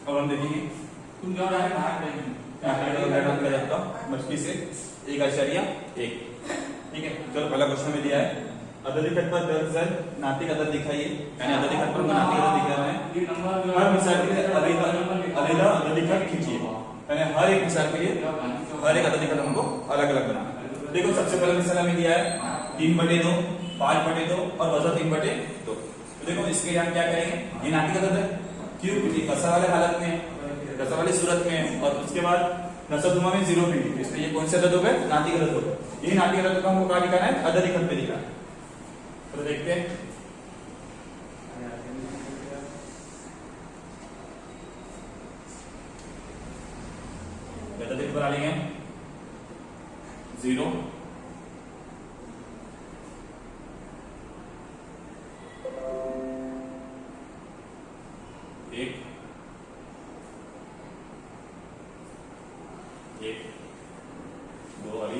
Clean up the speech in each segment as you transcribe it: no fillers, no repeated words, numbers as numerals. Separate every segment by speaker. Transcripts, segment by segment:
Speaker 1: अब हम देखेंगे
Speaker 2: तुम जो डायरेक्ट बाहर देंगे
Speaker 1: मछली से 1.1। ठीक है, चलो पहला क्वेश्चन में दिया है अददिखत पर दरअसल नातिक अदद दिखाइए, यानी अददिखत पर नातिक अदद दिखा रहा है।
Speaker 2: ये नंबर
Speaker 1: हर मिसाल के लिए अलग अददिखत खींचिए, यानी हर एक मिसाल के लिए हर एक अददिखत हमको अलग अलग बनाना है। देखो सबसे पहला मिसाल हमें दिया है 3/2, 5/2 और वजन 3/2। तो देखो इसके लिए हम क्या करेंगे, ये नातिक अदद है क्यों, क्योंकि कसा वाले हालत में, कसा वाली सूरत में, और उसके बाद नसबनुमा में 0 भी, इसलिए ये कौन से अदद हो गए, नातिक अदद हो गए। ये नातिक अदद को हमको कहाँ दिखाना है, अददिखत पे दिखाना है। तो देखते हैं अददिखत बना लेंगे 0, 1, 2 और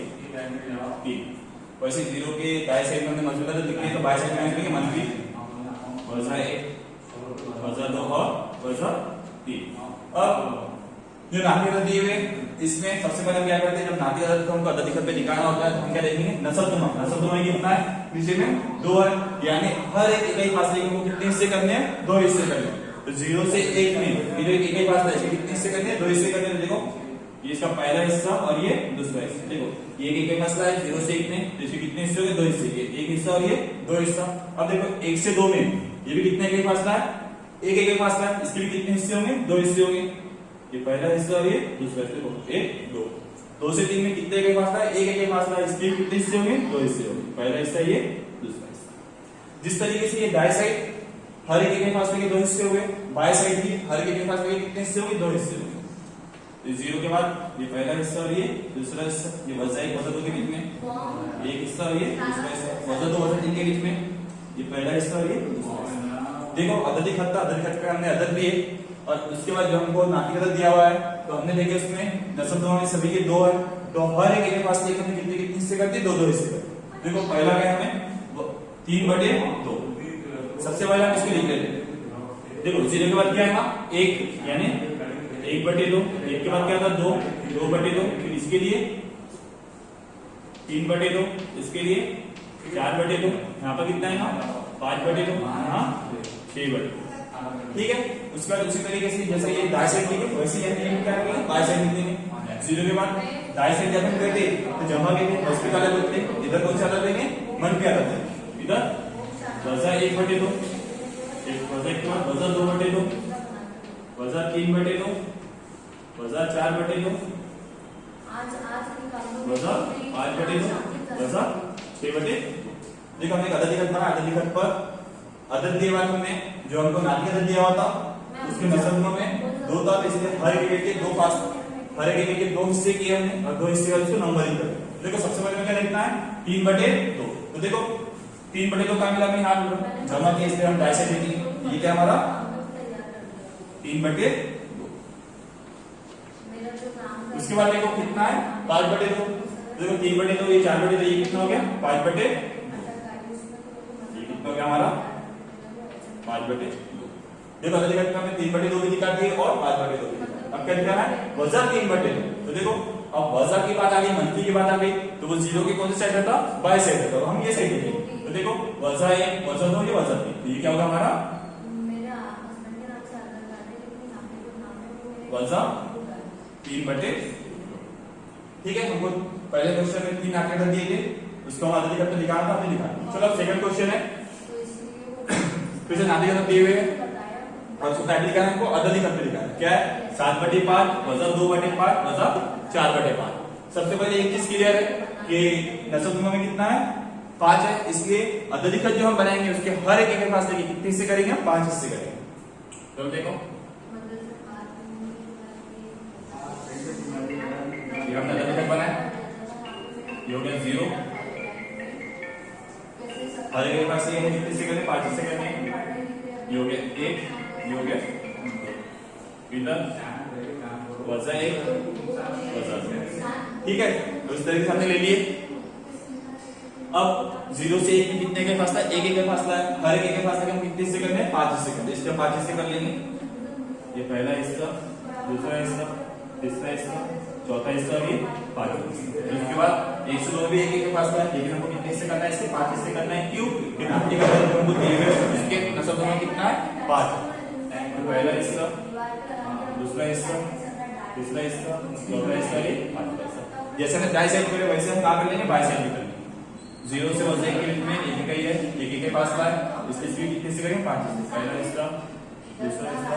Speaker 1: 3। वैसे 0 के दाएं साइड में हमने मंफी का लिख लिया, तो बाएं साइड में लिखेंगे मंफी वजह 1, वजह 2 और वजह 3। अब जो नातिक अदद दिए हुए इसमें सबसे पहले हम क्या करते हैं, जब नातिक अदद को हमको अददिखत पे दिखाना होता है तो हम क्या देखेंगे, नसबनुमा। नसबनुमा कितना है, नीचे में 2 है, यानी हर एक इकाई फासले को कितने हिस्से करने हैं, 2 हिस्से करने हैं। तो 0 से 1 में ये जो इकाई फासला है इसके कितने हिस्से करने हैं, 2 हिस्से करने हैं। देखो ये इसका पहला हिस्सा और ये दूसरा हिस्सा। देखो ये एक फासला है 0 से 1 में, तो इसके कितने हिस्से हो गए, 2 हिस्से, ये एक हिस्सा और ये 2 हिस्सा। अब देखो 1 से 2 में ये भी कितने इकाई फासला है, एक फासला है, इसके भी कितने हिस्से होंगे, 2 हिस्से होंगे। ये पहला हिस्सा और ये दूसरा हिस्सा। देखो 1, 2। 2 से 3 में कितने इकाई फासला है, एक इकाई फासला है, इसके कितने हिस्से होंगे, 2 हिस्से होंगे। पहला हिस्सा ये, दूसरा हिस्सा। जिस तरीके से ये दाएं साइड हर एक इकाई फासले के 2 हिस्से हो गए, बाएं साइड भी हर एक इकाई फासले के कितने हिस्से होंगे, 2 हिस्से होंगे। तो 0 के बाद ये पहला हिस्सा और ये दूसरा हिस्सा, ये वजह 1 वजह 2 के बीच में एक हिस्सा और ये दूसरा हिस्सा, वजह 2 वजह 3 के बीच में ये पहला हिस्सा और ये दूसरा हिस्सा। देखो अददिखत था, अददिखत का हमने अदद लिए, और उसके बाद जो हमको नातिक अदद दिया हुआ है तो हमने देखे उसमें नसबनुमा में सभी के 2 है, तो हर एक इकाई फासले के हमने कितने कितने हिस्से कर दिए, 2 हिस्से कर दिए। देखो पहला क्या है हमें 3/2। सबसे पहले हम इसको लिख लेते हैं। देखो 0 के बाद क्या है, 1 यानी 1/2, 1 के बाद क्या था 2, 2/2, फिर इसके लिए 3/2, इसके लिए 4/2, यहाँ पर कितना है ना 5/2, यहाँ 6/2। ठीक है, उसके बाद उसी तरीके से जैसे ये दाएं साइड लिखे वैसे ही क्या करेंगे, बाएं साइड लिख देंगे। 0 के बाद दाएं साइड जब हम करते तो जमा के पॉजिटिव अलग होते, इधर कौन सा अलग लेंगे, मनफी अलग लेंगे। इधर वजह 1/2, वजह के बाद वजह 2/2, वजह 3/2, वजह 4/2, वजह 5/2, वजह 6/2। देखो हमने अददिखत बना, अददिखत पर अदद दिया हुआ हमने, जो हमको नातिक अदद दिया हुआ था उसके नसबनुमा में 2 था, इसलिए हर एक के 2 पास, हर एक के 2 हिस्से किए हमने, और 2 हिस्से का उसको नंबरिंग कर। देखो सबसे पहले क्या लिखना है, 3/2। तो देखो 3/2 का मिला, हमने यहाँ जमा किया, इसलिए हम दाएं से लिखेंगे, ये क्या हमारा 3/2। उसके बाद देखो कितना है 5/2। देखो 3/2, ये 4/2, ये कितना हो गया 5/2, ये कितना हो गया हमारा 5/2। देखो अददिखत में हमने 3/2 भी दिखा दिए और 5/2 भी दिखा। अब क्या दिखाना है, वजह 3/2। तो देखो अब वजह की बात आ गई, मंफी की बात आ गई, तो वो 0 के कौन से साइड रहता, बाएं साइड रहता, तो हम ये साइड लिखेंगे। तो देखो वजह 1, वजह 2, ये वजह 3, ये क्या होगा हमारा वजह 3/2। ठीक है, हमको पहले क्वेश्चन में 3 नातिक अदद दिए थे, उसको हम अददिखत पे दिखाना था, हमने दिखाया। चलो अब सेकंड क्वेश्चन है, फिर से नातिक अदद दिए हुए हैं और उसको टाइप लिखा है, हमको अददिखत पे लिखा है। क्या है 7/5, वजह 2/5, वजह 4/5। सबसे पहले एक चीज क्लियर है कि नसबनुमा में कितना है 5 है, इसलिए अददिखत जो हम बनाएंगे उसके हर एक इकाई फासले के कितने हिस्से करेंगे, हम 5 हिस्से करेंगे। तो देखो ये हमने अददिखत बनाया, ये हो गया 0, हर एक फासले के कितने हिस्से करने, 5 हिस्से करने, ये हो गया 1, ये हो गया 2, इधर वजह 1, वजह 2। ठीक है, तो इस तरीके से हमने ले लिए। अब 0 से 1 में कितने का फासला, 1 का फासला है, हर एक का फासला हम कितने हिस्से करने हैं, 5 हिस्से करने, इसके 5 हिस्से कर लेंगे। ये पहला हिस्सा, दूसरा हिस्सा, तीसरा हिस्सा, चौथा हिस्सा और ये पांचवा हिस्सा। उसके बाद 1 से 2 भी एक के पास है, लेकिन हमको कितने हिस्से करना है, इसके 5 हिस्से करना है। क्यों? कि नाटी का दर्द हमको दिए हुए इसके नसब दोनों कितना है 5। तो पहला हिस्सा, दूसरा हिस्सा, तीसरा हिस्सा, चौथा हिस्सा, ये पांचवा हिस्सा। जैसे हमने दाई साइड करे वैसे हम क्या कर लेंगे, बाई साइड भी कर लेंगे। 0 से वजह के लिमिट में एक ही है, एक के पास है, इसके भी कितने हिस्से करेंगे, 5 हिस्से। पहला हिस्सा, दूसरा हिस्सा,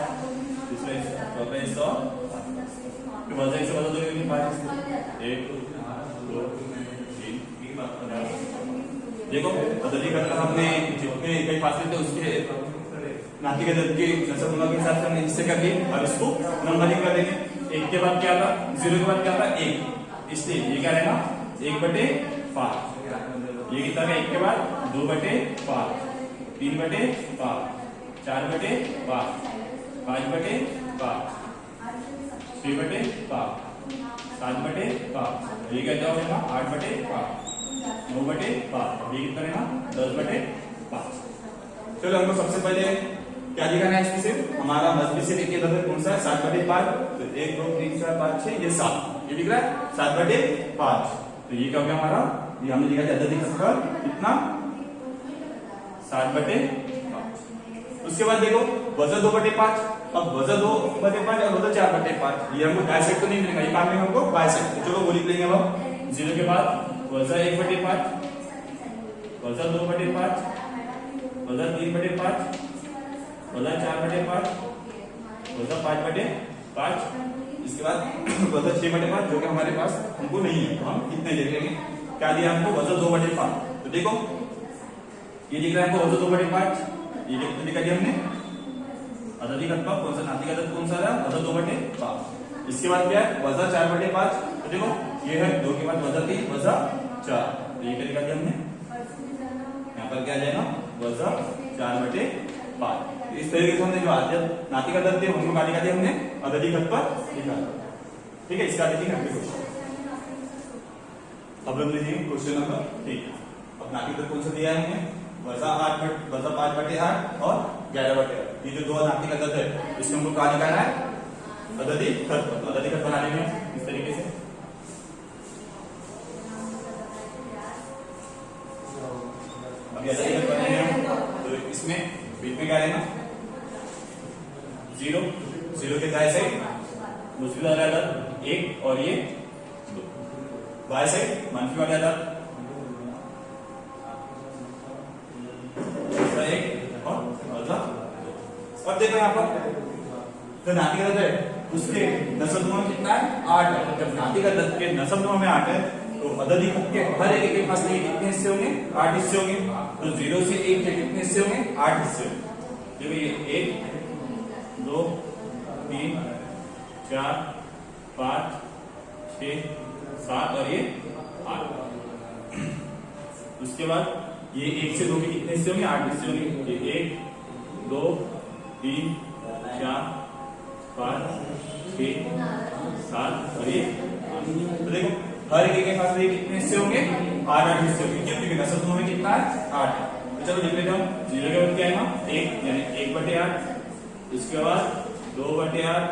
Speaker 1: तीसरा हिस्सा, चौथा हिस्सा, फिर वजह से वजह 2 के लिए 5 हिस्से, 1 2 3 देखो बदली करना हमने जितने कई फासले थे उसके नाती के दर्द के नसब दोनों के हिसाब से हमने हिस्से कर लिए। अब इसको नंबरिंग कर देंगे। 1 के बाद क्या था, 0 के बाद क्या था 1, इसलिए ये क्या रहेगा 1/5। ये कितना है 1 के बाद 2/5, 3/5, 4/5, 5/5, 6/5, 7/5, ये क्या जाएगा 8/5, 9/5, ये कितना रहेगा 10/5। चलो हमको सबसे पहले क्या दिखाना है, इसमें से हमारा मजबूत से देखिए कौन सा है 7/5। तो 1 2 3 4 5 6 ये 7, ये दिख रहा है 7/5। तो ये क्या हो गया हमारा, ये हमने लिखा था अददी का कितना 7/5। उसके बाद देखो वजन 2/5, अब वजन 2/5 और वजन 4/5, ये हमको डायसेक्ट तो नहीं मिलेगा, ये काम में हमको बाइसेक्ट। तो चलो वो लिख लेंगे। अब 0 के बाद वजन 1/5, वजन 2/5, वजन 3/5, वजन 4/5, वजन 5/5, इसके बाद वजन 6/5 जो कि हमारे पास हमको नहीं है, तो हम कितने ले लेंगे। क्या दिया हमको वजन 2/5। तो देखो ये दिख रहा है हमको वजन 2/5, ये कितने दिखा दिया हमने अददी का कौन सा नाती का दर्द कौन सा रहा वजन 2/5। इसके बाद क्या है वजन 4/5। तो देखो ये है 2 के बाद वजन 3 वजन 4, तो ये क्या दिखा दिया हमने, यहाँ पर क्या जाएगा वजन 4/5। इस तरीके से हमने जो आदत नाती का दर्द थे उनको क्या दिखा दिया हमने अददी खत पर लिखा। ठीक है, इसका देखिए अगले क्वेश्चन। अब हम लीजिए क्वेश्चन नंबर 3। अब नाती का दर्द कौन सा दिया है हमने वजन 5/8 और 11/8। ये जो 2 नाती का दर्द है इसमें हमको क्या दिखाना है अददी खत पर। अददी खत बना लेंगे इस तरीके से। अब अददी खत बनाएंगे तो इसमें बीच में क्या रहेगा 0 0 के दाएं साइड दूसरी वाले अदद 1 और ये 2, बाएं साइड मनफी वाले अदद 1 और वजन 2। अब देखो यहाँ पर तो नाती का दर्द है उसके नसब में कितना है 8 है। जब नाती का दर्द के नसब में 8 है तो अददी खत के हर एक के पास कितने हिस्से होंगे 8 हिस्से होंगे। तो 0 से 1 के कितने हिस्से होंगे 8 हिस्से होंगे। देखो ये 1 2 3 4 5 6 7 और ये 8। उसके बाद ये 1 से 2 के कितने हिस्से होंगे 8 हिस्से होंगे। ये 1 2 3 4 5 6 7 और ये 8। तो देखो हर एक के पास कितने हिस्से होंगे 8 हिस्से होंगे। क्यों? क्योंकि नसब दोनों में कितना है 8 है। तो चलो लिख लेते हैं 0 के बाद क्या है 1 यानी 1/8, इसके बाद 2/8,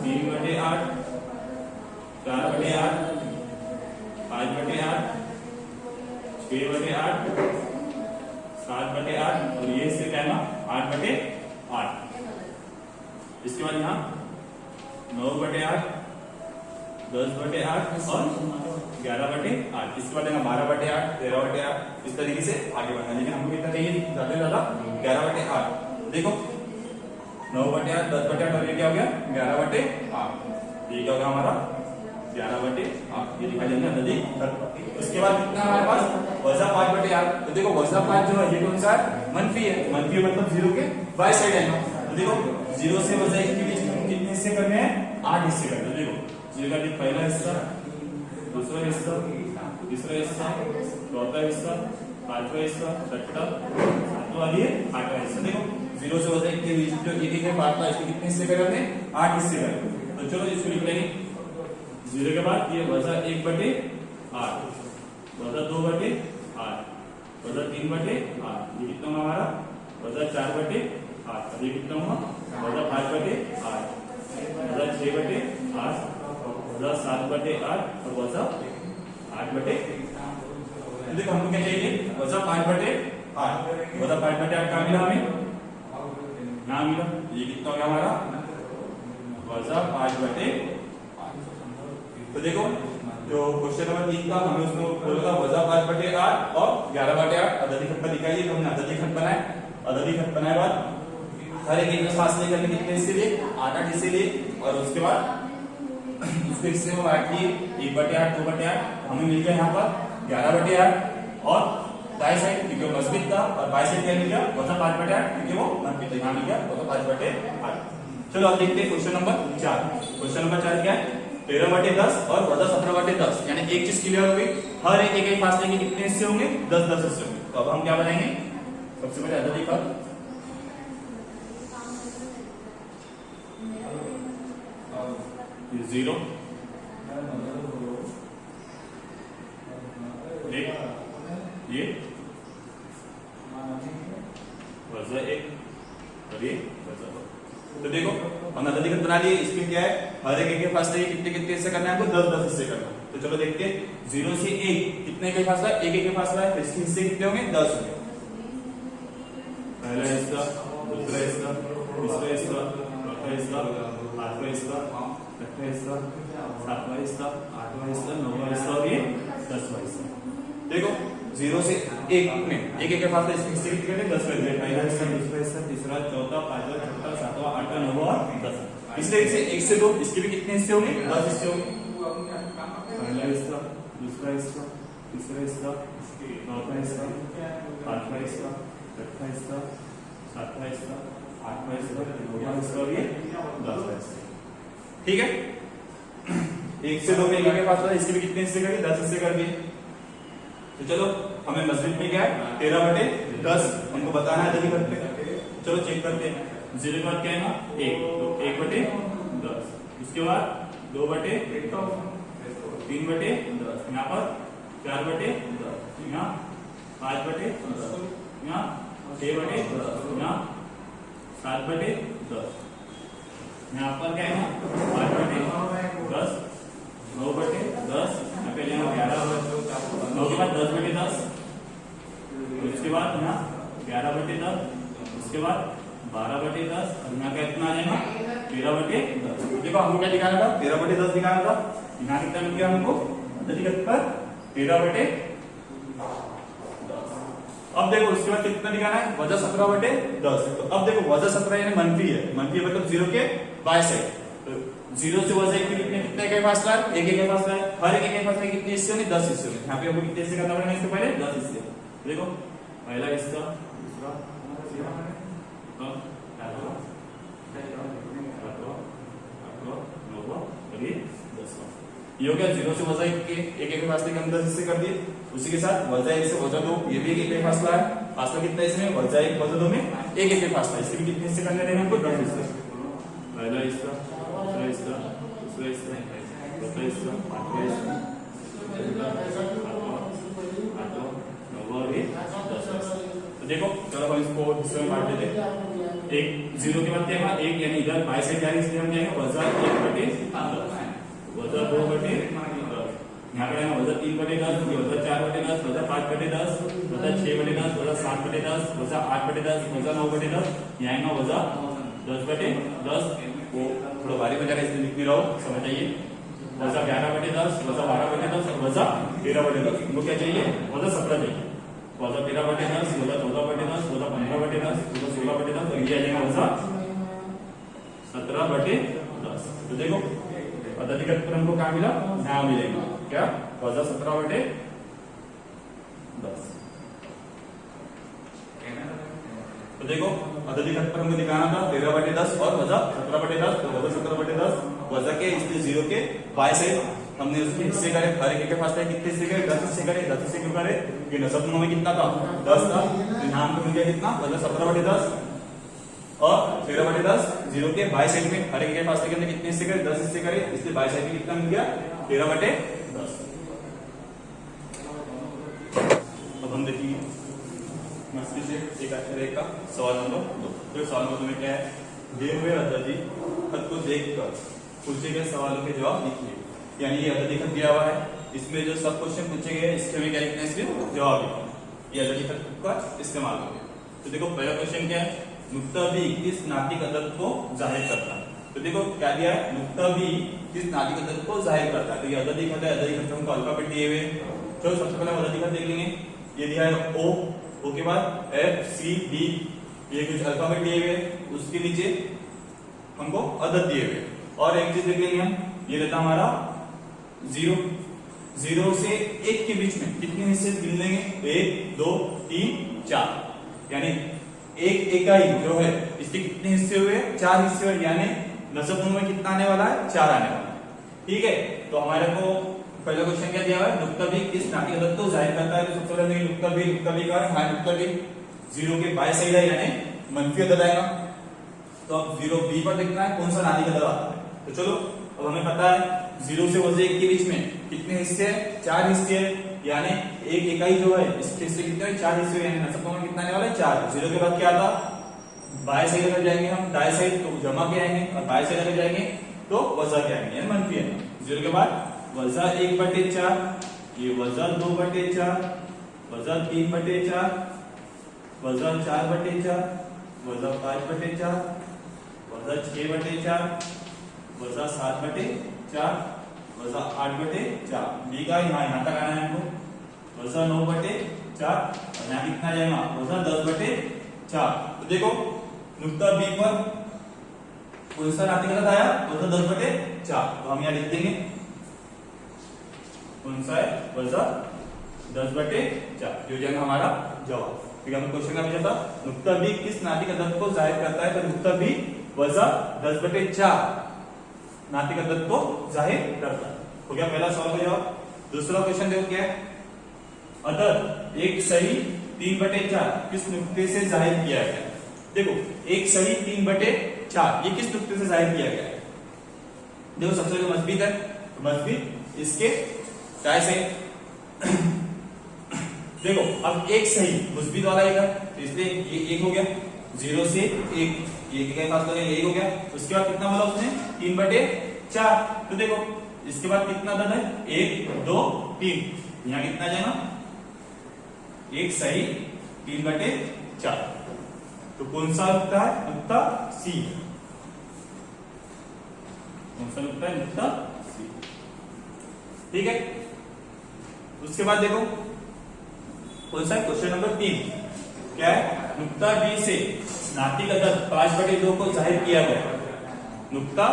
Speaker 1: 3/8, 4/8, 5/8, 6/8, 7/8 और ये इससे क्या है 8/8। इसके बाद यहाँ 9/8, 10/8 और 11/8। इसके बाद 12/8, 13/8 इस तरीके से आगे बढ़ना। लेकिन हमको कितना चाहिए ज्यादा से ज्यादा 11/8। देखो 9/8, 10/8 और ये क्या हो गया 11/8। ये क्या होगा हमारा 11/8। ये लिखा जाएगा नदी। उसके बाद कितना हमारे पास वजन 5/8। तो देखो वजन 5 जो है ये कौन सा है मनफी है। मनफी मतलब 0 के बाई साइड है। तो देखो 0 से वजन 1 के बीच कितने हिस्से करने हैं 8 हिस्से करने हैं। देखो 0 का पहला हिस्सा, दूसरा हिस्सा, तीसरा हिस्सा, चौथा हिस्सा, पांचवा हिस्सा, छठा, सातवां और ये 8वां हिस्सा। देखो 0 से वजन 1 के बीच जो एक पार्ट था इसके कितने हिस्से करने हैं 8 हिस्से करने। तो चलो इसको लिख लेंगे 0 के बाद ये वजन 1/8, वजन 2/8, वजन 3/8, ये कितना हुआ हमारा वजन 4/8, ये कितना हुआ वजा 5/8 वजा 6/8 वजा 7/8 और वजा 8/8। देखो हमको क्या चाहिए, वजा 5/8 वजा 5/8 कहाँ मिला हमें, यहाँ मिला। ये कितना हो गया हमारा, वजा 5/8। तो देखो जो क्वेश्चन नंबर 3 था हमें उसमें बोला था वजा 5/8 और 11/8 अददी खंड दिखाइए। तो हमने अददी खंड बनाए, अददी खंड बनाए बाद हर एक में फासले करने कितने हिस्से लिए, 8 हिस्से लिए और उसके बाद उसके हिस्से में बांट दिए 1/8 2/8। हमें मिल गया यहाँ पर 11/8 और दाई साइड क्योंकि वो मजबूत था और बाई साइड क्या मिल गया, वजा 5/8 क्योंकि वो मनफी था, यहाँ मिल गया वजा 5/8। चलो अब देखते हैं क्वेश्चन नंबर 4। क्वेश्चन नंबर 4 क्या है, 13/10 और वजा 17/10। यानी एक चीज क्लियर हो गई, हर एक फासले के कितने हिस्से होंगे, 10 हिस्से होंगे। तो अब हम क्या बनाएंगे, सबसे पहले अददी का 0 ये वजा 1 और ये वजा 2। तो देखो हमने अददी खंड बना लिए। इसमें क्या है, हर एक के फासले कितने कितने हिस्से करना है, हमको 10 हिस्से करना है। तो चलो देखते हैं 0 से 1 कितने का फासला है, एक फासला है, तो इसके हिस्से कितने होंगे, 10 होंगे। पहला हिस्सा, दूसरा हिस्सा, तीसरा हिस्सा, चौथा हिस्सा, पांचवा हिस्सा, छठा हिस्सा, सातवां हिस्सा, आठवां हिस्सा, नौवां हिस्सा और ये 10वां हिस्सा। देखो 0 से 1 में एक फासला, इसके हिस्से कितने करने, 10 करने। पहला हिस्सा, दूसरा हिस्सा, तीसरा, चौथा, पांचवा, छठा, सातवां, आठवां, नौवां और 10। इसलिए इसे 1 से 2 इसके भी कितने हिस्से होंगे, 10 हिस्से होंगे। पहला हिस्सा, दूसरा हिस्सा, तीसरा हिस्सा, चौथा हिस्सा, पांचवा हिस्सा, छठा हिस्सा, सातवां हिस्सा, आठवां हिस्सा, नौवां हिस्सा और ये 10वां हिस्सा। ठीक है, 1 से 2 में एक फासला, इसके भी कितने हिस्से कर दिए, 10 हिस्से कर दिए। तो चलो हमें मजबूत में क्या है, 13/10 हमको बताना है अददी खंड पे। चलो चेक करते हैं। 0 के बाद क्या है ना, 1, तो 1/10। इसके बाद 2/10, 3/10, यहाँ पर 4/10, यहाँ 5/10, यहाँ 6/10, यहाँ 7/10, यहाँ पर क्या है ना 5/10, 9/10, यहाँ पे 11, 9 के बाद 10/10, उसके बाद यहाँ 11/10, उसके बाद 12/10 और यहाँ क्या कितना आ जाएगा 13/10। देखो हमको क्या दिखाना था, 13/10 दिखाना था। यहाँ कितना मिल गया हमको अददी खंड पर 13/10। अब देखो उसके बाद कितना दिखाना है, वजा 17/10। तो अब देखो वजा 17 यानी मनफी है, मनफी है मतलब 0 के बाय साइड। तो 0 से वजा 1 के कितने का फासला है, एक का फासला है। हर एक का फासला कितने हिस्से होंगे, 10 हिस्से होंगे। यहाँ पे हमको कितने हिस्से करना पड़ेगा, इसके पहले 10 हिस्से। देखो पहला हिस्सा, दूसरा, तीसरा, चौथा, पांचवा, छठवां, सातवां, आठवां, नौवां और ये 10वां। ये हो गया 0 से वजा 1 के एक फासले के हम 10 हिस्से कर दिए। उसी के साथ वजा 1 से वजा 2, ये भी एक फासला है। फासला कितना है इसमें, वजा 1 वजा 2 में एक फासला। इसके भी कितने हिस्से करने रहेंगे हमको, 10 हिस्से। पहला हिस्सा, दूसरा हिस्सा, तीसरा हिस्सा, चौथा हिस्सा, पांचवा हिस्सा, छठवां, सातवां, आठवां, नौवां और ये 10वां। तो देखो चलो हम इसको हिस्से में बांट देते हैं। एक 0 के बाद क्या है, 1 यानी इधर बाई साइड जाएंगे, इसलिए हम जाएंगे वजा 1/10, वजा 2/10, यहाँ पे वजा 3/10, वजा 4/10, वजा 5/10, वजा 6/10, वजा 7/10, वजा 8/10, वजा 9/10, यहाँ वजा 10/10। वो थोड़ा भारी बजा इसलिए लिख नहीं रहा हूँ, समझ आइए। वजा 11/10, वजा 12/10 और वजा 13/10। इनको क्या चाहिए, वजा 17 चाहिए। वजा 13/10, वजा 14/10, वजा 15/10, वजा 16/10 और ये आ जाएगा वजा 17/10। तो देखो अददी खंड पर हमको कहाँ मिला, यहाँ मिलेगा क्या, वजा 17/10। तो देखो अददी खंड पर हमको दिखाना था 13/10 और वजा 17/10। तो वजा 17/10 वजा के इसलिए 0 के बाय साइड हमने उसके हिस्से करे, हर एक के फासले कितने हिस्से करे, 10 हिस्से करे। 10 हिस्से क्यों करे, कि नसब में कितना था, 10 था। तो यहाँ हमको मिल गया कितना, वजा 17/10 और 13/10। 0 के बाय साइड में हर एक के फासले के अंदर कितने हिस्से करे, 10 हिस्से करे, इसलिए बाय साइड में कितना मिल गया, 13/10। अब हम देखिए मस्ती से एक अक्षर का सवाल नंबर 2। तो सवाल नंबर 2 में क्या है, दिए हुए अददी खत को देखकर पूछे गए सवालों के जवाब लिखिए। यानी ये अददी खत दिया हुआ है, इसमें जो सब क्वेश्चन पूछे गए इसके हमें क्या लिखना है, सिर्फ जवाब लिखना है। ये अददी खत का इस्तेमाल करें। तो देखो पहला क्वेश्चन क्या है, नुक्ता बी किस नाटिक अदद को जाहिर करता है। तो देखो क्या दिया है, नुक्ता बी किस नाटिक अदद को जाहिर करता है। तो ये अददी खत है, अददी खत हमको अल्फाबेट दिए हुए। चलो सबसे पहले अददी खत देख लेंगे। ये दिया है ओ के बाद एफ सी डी, ये कुछ अल्फाबेट दिए हुए, उसके नीचे हमको अदद दिए हुए। और एक चीज देख लेंगे हम, ये रहता हमारा 0 से 1 के बीच में कितने हिस्से गिन लेंगे, 1 2 3 4, यानी एक इकाई जो है इसके कितने हिस्से हुए, 4 हिस्से हुए, यानी नसब में कितना आने वाला है, 4 आने वाला है। ठीक है, तो हमारे को पहला क्वेश्चन क्या दिया हुआ है, नुक्ता बी किस नाटिक अदद को जाहिर करता है। तो सबसे पहले नुक्ता बी का है नुक्ता बी 0 के बाएं साइड है, यानी मंफी अदद आएगा। तो अब 0 बी पर देखना है कौन सा नाटिक अदद आता है। तो चलो अब हमें पता है 0 से 1 के बीच में कितने हिस्से हैं, 4 हिस्से हैं, यानी एक इकाई जो है इसके हिस्से कितने हैं, 4 हिस्से, यानी नसब में कितना आने वाला है, 4। 0 के बाद क्या आता, बाएं साइड अगर जाएंगे हम, दाएं साइड तो जमा के आएंगे, और बाएं साइड अगर जाएंगे तो वजा के आएंगे, यानी मंफी है। 0 के बाद वजा 1/4, ये वजा 2/4, वजा 3/4, वजा 4/4, वजा 5/4, वजा 6/4, वजा 7/4, वजा 8/4। बी का यहाँ तक आना है हमको, वजा 9/4, और यहाँ कितना जाएगा, वजा 10/4। तो देखो नुक्ता बी पर कौन सा नाटिक अदद आया, वजा 10/4। तो हम यहाँ लिख देंगे कौन सा है, वजा 10/4, जो जाएगा हमारा जवाब। ठीक है, हम क्वेश्चन का पूछा था नुक्ता बी किस नाटिक अदद को जाहिर करता है। तो नुक्ता बी वजा 10/4 नाटिक अदद को जाहिर करता है। हो गया पहला सवाल का जवाब। दूसरा क्वेश्चन देखो क्या है, अदद एक सही 3/4 किस नुक्ते से जाहिर किया गया है। देखो एक सही 3/4 ये किस नुक्ते से जाहिर किया गया है। देखो सबसे पहले मस्बीत है, मस्बीत इसके दाएं साइड। देखो अब एक सही मुस्बित वाला एक है, तो इसलिए ये 1 हो गया, 0 से 1 के पास तो 1 हो गया। उसके बाद कितना बोला उसने, 3/4। तो देखो इसके बाद कितना अदद है, 1 2 3, यहाँ कितना जाएगा, एक सही 3/4। तो कौन सा नुक्ता है, नुक्ता सी। कौन सा नुक्ता है, नुक्ता सी। ठीक है, उसके बाद देखो कौन सा क्वेश्चन नंबर 3 क्या है, नुक्ता बी से नाटिक अदद 5/2 को जाहिर किया गया। नुक्ता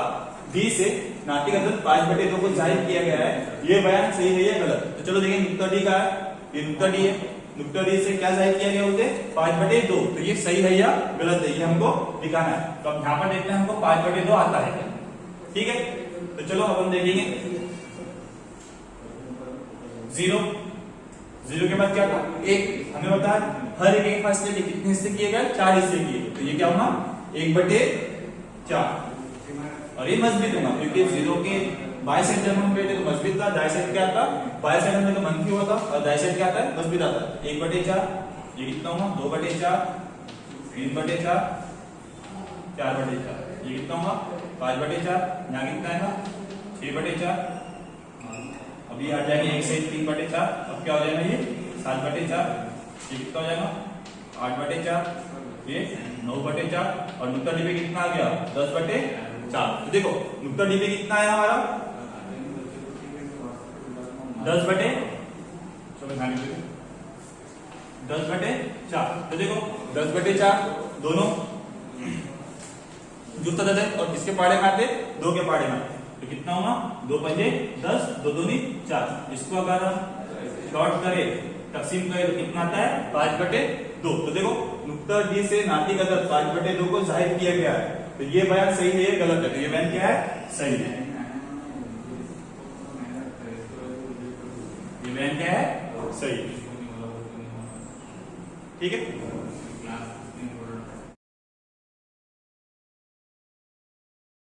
Speaker 1: बी से नाटिक अदद 5/2 को जाहिर किया गया है, ये बयान सही है या गलत। तो चलो देखिए नुक्ता डी का है, ये नुक्ता डी है, नुक्ता डी से क्या जाहिर किया गया होते 5/2। तो ये सही है या गलत है, ये हमको दिखाना है। तो अब यहाँ पर देखते हैं हमको 5/2 आता है क्या। ठीक है, तो चलो अब हम देखेंगे 0 के बाद क्या था, 1। हमें पता है हर एक फासले के कितने हिस्से किए गए, 4 हिस्से किए। तो ये क्या होगा, 1/4। और ये मजबूत होगा क्योंकि 0 के बाएं साइड जब हम बैठे तो मजबूत था, दाएं साइड क्या था, बाएं साइड में तो मंफी होता, और दाएं साइड क्या आता है, मजबूत आता है। 1/4, ये कितना होगा, 2/4, 3/4, 4/4, ये कितना होगा, 5/4, यहाँ कितना आएगा, 6/4। अभी हट जाएंगे 1 से 3/4, अब क्या हो जाएगा, ये 7/4, ये कितना हो जाएगा, 8/4, ये 9/4, और नुक्ता डी पे कितना आ गया, 10/4। तो देखो नुक्ता डी पे कितना आया हमारा, 10/4। तो देखो 10/4 दोनों जुड़ता जाता है, और किसके पाड़े में आते, 2 के पाड़े में आते। तो कितना होगा, 2 पंजे 10, 2 दूनी 4। इसको अगर हम शॉर्ट करें, तकसीम करें, तो कितना आता है, 5/2। तो देखो नुक्ता डी से नाटिक अदद 5/2 को जाहिर किया गया है। तो ये बयान सही है या गलत है, तो ये बयान क्या है, सही है। ये बयान क्या है, सही है। ठीक है।